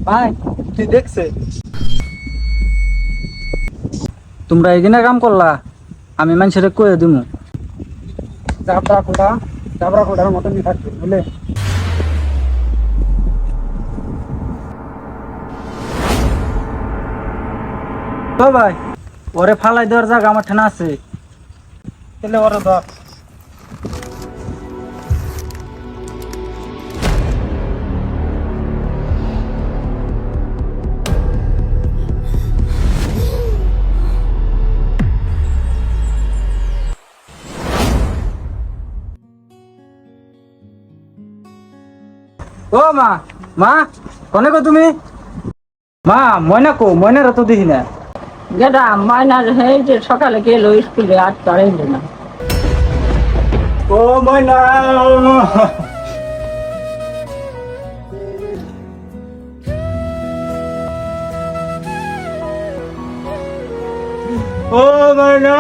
ভাই তুই দেখছে তোমরা এখানে কাম করলা, আমি মানুষের কয়ে দিমু। জাবরা খোটার মতনই থাকবে বুঝলে। ও ভাই, ওরে ফালাই দেওয়ার জায়গা আমার ঠানা আছে। তাহলে ওরা ধর। ও মা, মা কনে গো তুমি? মা ময়না কো, ময়নার তো দেখি না। গেদা ময়নার এই যে সকালে গেল স্কুলে আর চড়াইল না। ও ময়না, ও ময়না।